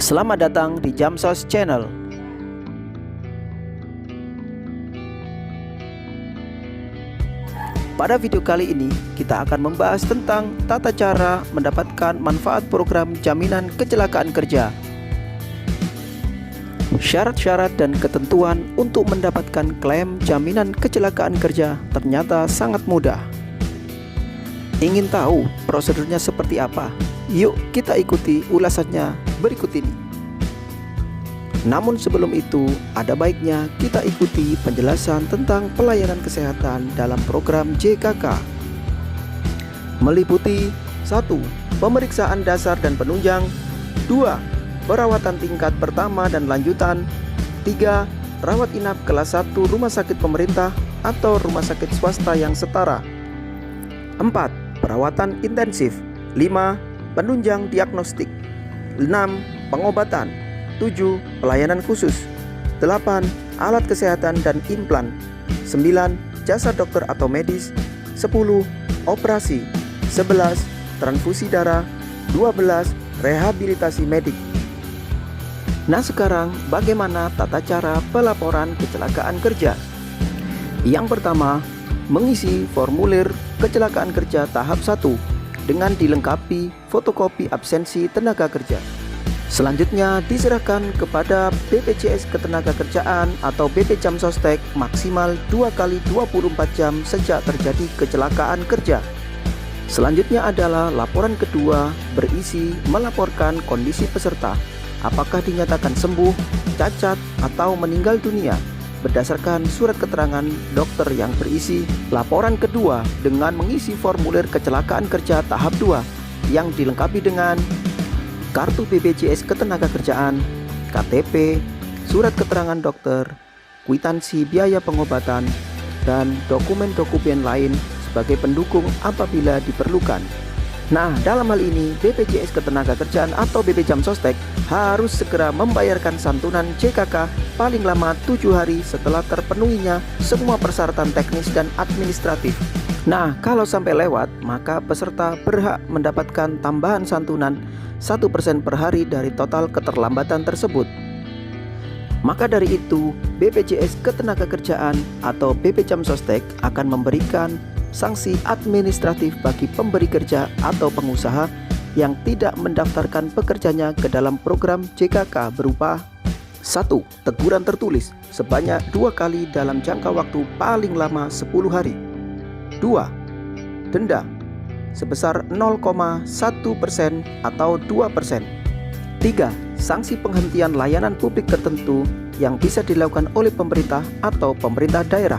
Selamat datang di Jamsos Channel. Pada video kali ini kita akan membahas tentang tata cara mendapatkan manfaat program jaminan kecelakaan kerja. Syarat-syarat dan ketentuan untuk mendapatkan klaim jaminan kecelakaan kerja ternyata sangat mudah. Ingin tahu prosedurnya seperti apa? Yuk kita ikuti ulasannya berikut ini. Namun sebelum itu, ada baiknya kita ikuti penjelasan tentang pelayanan kesehatan dalam program JKK. Meliputi 1. Pemeriksaan dasar dan penunjang. 2. Perawatan tingkat pertama dan lanjutan. 3. Rawat inap kelas 1 rumah sakit pemerintah atau rumah sakit swasta yang setara. 4. Perawatan intensif. 5. Penunjang diagnostik. 6. Pengobatan. 7. Pelayanan khusus. 8. Alat kesehatan dan implan. 9. Jasa dokter atau medis. 10. Operasi. 11. Transfusi darah. 12. Rehabilitasi medik. Nah sekarang bagaimana tata cara pelaporan kecelakaan kerja? Yang pertama, mengisi formulir kecelakaan kerja tahap 1 dengan dilengkapi fotokopi absensi tenaga kerja. Selanjutnya diserahkan kepada BPJS Ketenagakerjaan atau BP Jamsostek maksimal 2 kali 24 jam sejak terjadi kecelakaan kerja. Selanjutnya adalah laporan kedua berisi melaporkan kondisi peserta, apakah dinyatakan sembuh, cacat, atau meninggal dunia berdasarkan surat keterangan dokter yang berisi laporan kedua dengan mengisi formulir kecelakaan kerja tahap 2 yang dilengkapi dengan kartu BPJS Ketenagakerjaan, KTP, surat keterangan dokter, kwitansi biaya pengobatan, dan dokumen-dokumen lain sebagai pendukung apabila diperlukan. Nah, dalam hal ini BPJS Ketenagakerjaan atau BP Jamsostek harus segera membayarkan santunan JKK paling lama 7 hari setelah terpenuhinya semua persyaratan teknis dan administratif. Nah, kalau sampai lewat, maka peserta berhak mendapatkan tambahan santunan 1% per hari dari total keterlambatan tersebut. Maka dari itu, BPJS Ketenagakerjaan atau BP Jamsostek akan memberikan sanksi administratif bagi pemberi kerja atau pengusaha yang tidak mendaftarkan pekerjanya ke dalam program JKK berupa 1. Teguran tertulis sebanyak 2 kali dalam jangka waktu paling lama 10 hari. 2. Denda sebesar 0,1% atau 2%. 3. Sanksi penghentian layanan publik tertentu yang bisa dilakukan oleh pemerintah atau pemerintah daerah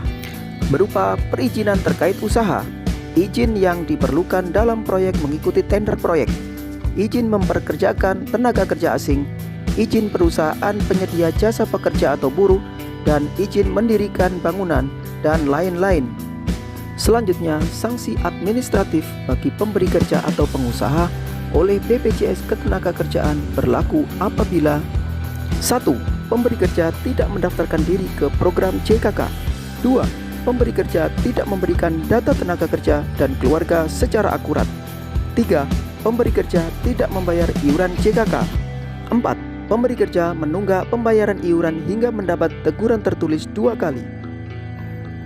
berupa perizinan terkait usaha, izin yang diperlukan dalam proyek mengikuti tender proyek, izin memperkerjakan tenaga kerja asing, izin perusahaan penyedia jasa pekerja atau buruh, dan izin mendirikan bangunan, dan lain-lain. Selanjutnya, sanksi administratif bagi pemberi kerja atau pengusaha oleh BPJS Ketenagakerjaan berlaku apabila 1. Pemberi kerja tidak mendaftarkan diri ke program JKK. 2. Pemberi kerja tidak memberikan data tenaga kerja dan keluarga secara akurat. 3. Pemberi kerja tidak membayar iuran JKK. 4. Pemberi kerja menunggak pembayaran iuran hingga mendapat teguran tertulis 2 kali.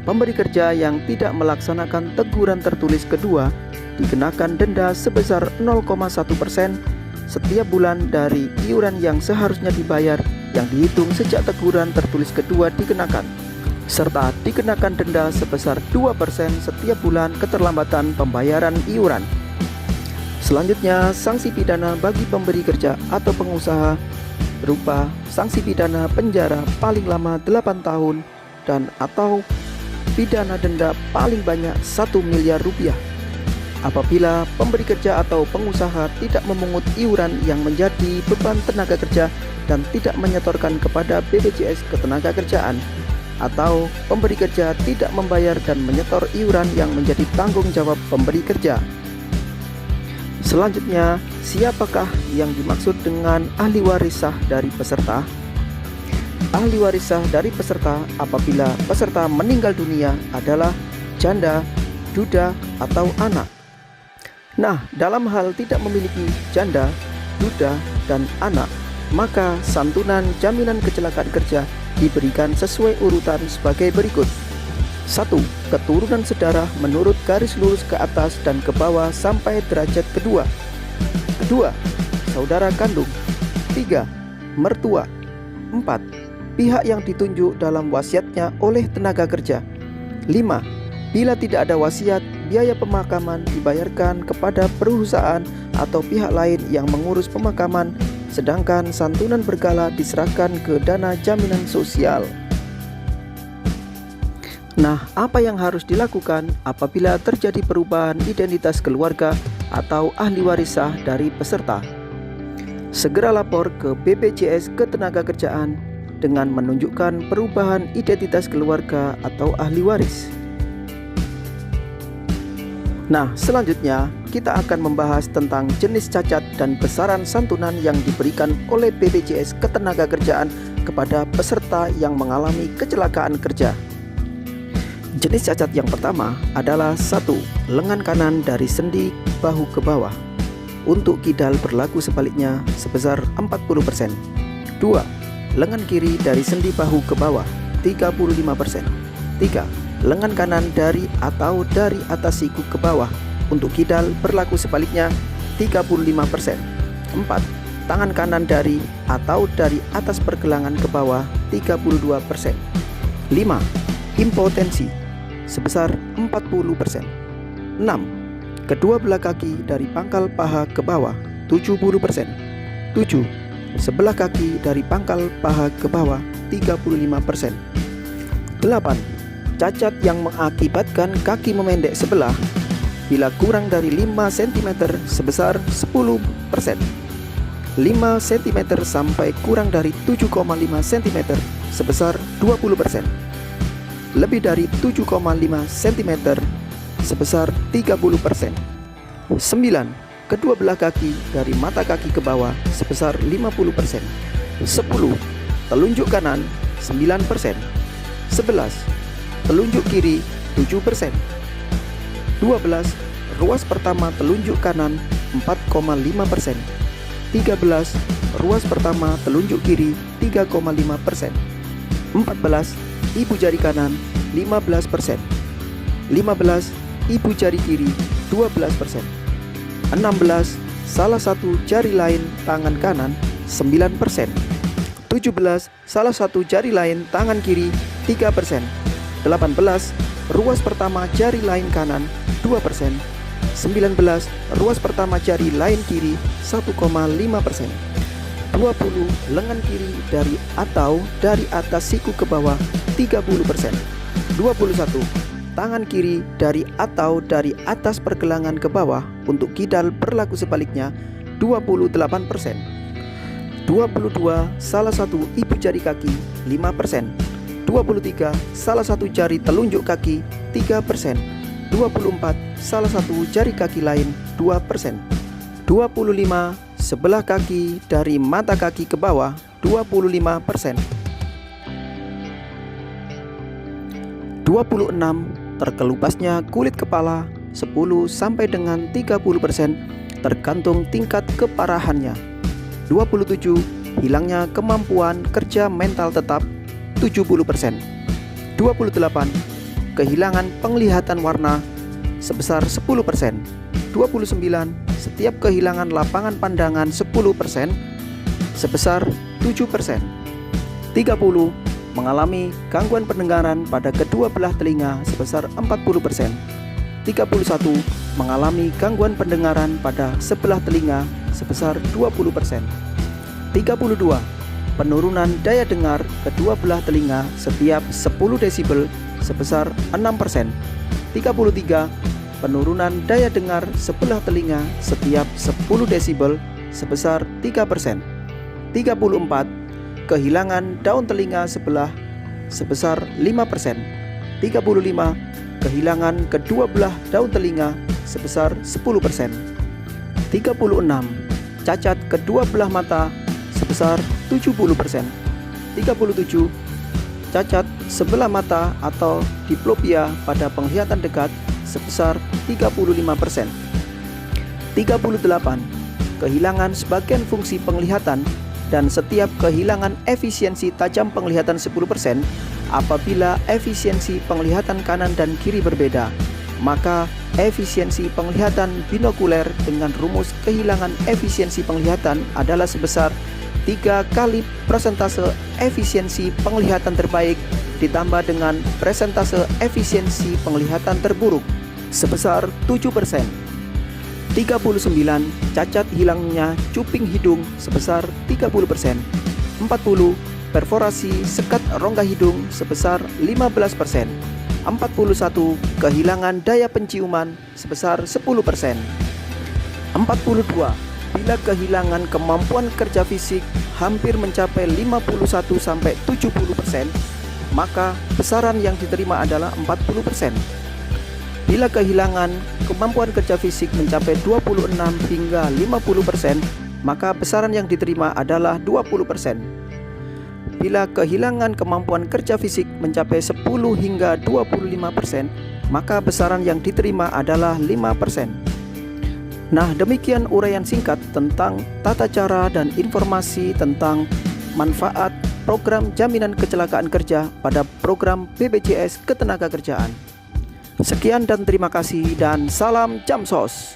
Pemberi kerja yang tidak melaksanakan teguran tertulis kedua dikenakan denda sebesar 0,1% setiap bulan dari iuran yang seharusnya dibayar yang dihitung sejak teguran tertulis kedua dikenakan, serta dikenakan denda sebesar 2% setiap bulan keterlambatan pembayaran iuran. Selanjutnya, sanksi pidana bagi pemberi kerja atau pengusaha berupa sanksi pidana penjara paling lama 8 tahun dan atau pidana denda paling banyak 1 miliar rupiah apabila pemberi kerja atau pengusaha tidak memungut iuran yang menjadi beban tenaga kerja dan tidak menyetorkan kepada BPJS Ketenagakerjaan, atau pemberi kerja tidak membayar dan menyetor iuran yang menjadi tanggung jawab pemberi kerja. Selanjutnya, siapakah yang dimaksud dengan ahli waris sah dari peserta? Ahli waris sah dari peserta apabila peserta meninggal dunia adalah janda, duda, atau anak. Nah, dalam hal tidak memiliki janda, duda, dan anak, maka santunan jaminan kecelakaan kerja diberikan sesuai urutan sebagai berikut. 1. Keturunan sedarah menurut garis lurus ke atas dan ke bawah sampai derajat kedua. 2. Saudara kandung. 3. Mertua. 4. Pihak yang ditunjuk dalam wasiatnya oleh tenaga kerja. 5. Bila tidak ada wasiat, biaya pemakaman dibayarkan kepada perusahaan atau pihak lain yang mengurus pemakaman, sedangkan santunan berkala diserahkan ke dana jaminan sosial. Nah, apa yang harus dilakukan apabila terjadi perubahan identitas keluarga atau ahli waris sah dari peserta? Segera lapor ke BPJS Ketenagakerjaan dengan menunjukkan perubahan identitas keluarga atau ahli waris. Nah, selanjutnya kita akan membahas tentang jenis cacat dan besaran santunan yang diberikan oleh BPJS Ketenagakerjaan kepada peserta yang mengalami kecelakaan kerja. Jenis cacat yang pertama adalah 1. Lengan kanan dari sendi bahu ke bawah. Untuk kidal berlaku sebaliknya sebesar 40%. 2. Lengan kiri dari sendi bahu ke bawah 35%. 3. Lengan kanan dari atau dari atas siku ke bawah. Untuk kidal berlaku sebaliknya 35%. 4. Tangan kanan dari atau dari atas pergelangan ke bawah 32%. 5. Impotensi sebesar 40%. 6. Kedua belah kaki dari pangkal paha ke bawah 70%. 7. Sebelah kaki dari pangkal paha ke bawah 35%. 8. Cacat yang mengakibatkan kaki memendek sebelah bila kurang dari 5 cm sebesar 10%. 5 cm sampai kurang dari 7,5 cm sebesar 20%. Lebih dari 7,5 cm sebesar 30%. 9. Kedua belah kaki dari mata kaki ke bawah sebesar 50%. 10. Telunjuk kanan 9%. 11. Telunjuk kiri 7%. 12. Ruas pertama telunjuk kanan 4,5%. 13. Ruas pertama telunjuk kiri 3,5%. 14. Ibu jari kanan 15%. 15. Ibu jari kiri 12%. 16. Salah satu jari lain tangan kanan 9%. 17. Salah satu jari lain tangan kiri 3%. 18. Ruas pertama jari lain kanan 2%. 19. Ruas pertama jari lain kiri 1,5%. 20. Lengan kiri dari atau dari atas siku ke bawah 30%. 21. Tangan kiri dari atau dari atas pergelangan ke bawah. Untuk kidal berlaku sebaliknya 28%. 22. Salah satu ibu jari kaki 5%. 23. Salah satu jari telunjuk kaki 3%. 24. Salah satu jari kaki lain 2%. 25. Sebelah kaki dari mata kaki ke bawah 25%. 26. Terkelupasnya kulit kepala 10 sampai dengan 30% tergantung tingkat keparahannya. 27. Hilangnya kemampuan kerja mental tetap 70%. 28. Kehilangan penglihatan warna sebesar 10%. 29. Setiap kehilangan lapangan pandangan 10% sebesar 7%. 30. Mengalami gangguan pendengaran pada kedua belah telinga sebesar 40%. 31. Mengalami gangguan pendengaran pada sebelah telinga sebesar 20%. 32. Penurunan daya dengar kedua belah telinga setiap 10 desibel sebesar 6%. 33. Penurunan daya dengar sebelah telinga setiap 10 desibel sebesar 3%. 34. Kehilangan daun telinga sebelah sebesar 5%. 35. Kehilangan kedua belah daun telinga sebesar 10%. 36. Cacat kedua belah mata sebesar 70%. 37. Cacat sebelah mata atau diplopia pada penglihatan dekat sebesar 35%. 38. Kehilangan sebagian fungsi penglihatan dan setiap kehilangan efisiensi tajam penglihatan 10% apabila efisiensi penglihatan kanan dan kiri berbeda, maka efisiensi penglihatan binokuler dengan rumus kehilangan efisiensi penglihatan adalah sebesar 3 kali persentase efisiensi penglihatan terbaik ditambah dengan persentase efisiensi penglihatan terburuk sebesar 7%. 39. Cacat hilangnya cuping hidung sebesar 30%. 40. Perforasi sekat rongga hidung sebesar 15%. 41. Kehilangan daya penciuman sebesar 10%. 42. Bila kehilangan kemampuan kerja fisik hampir mencapai 51-70%, maka besaran yang diterima adalah 40%. Bila kehilangan kemampuan kerja fisik mencapai 26 hingga 50%, maka besaran yang diterima adalah 20%. Bila kehilangan kemampuan kerja fisik mencapai 10 hingga 25%, maka besaran yang diterima adalah 5%. Nah, demikian uraian singkat tentang tata cara dan informasi tentang manfaat program jaminan kecelakaan kerja pada program BPJS Ketenagakerjaan. Sekian dan terima kasih dan salam Jamsos.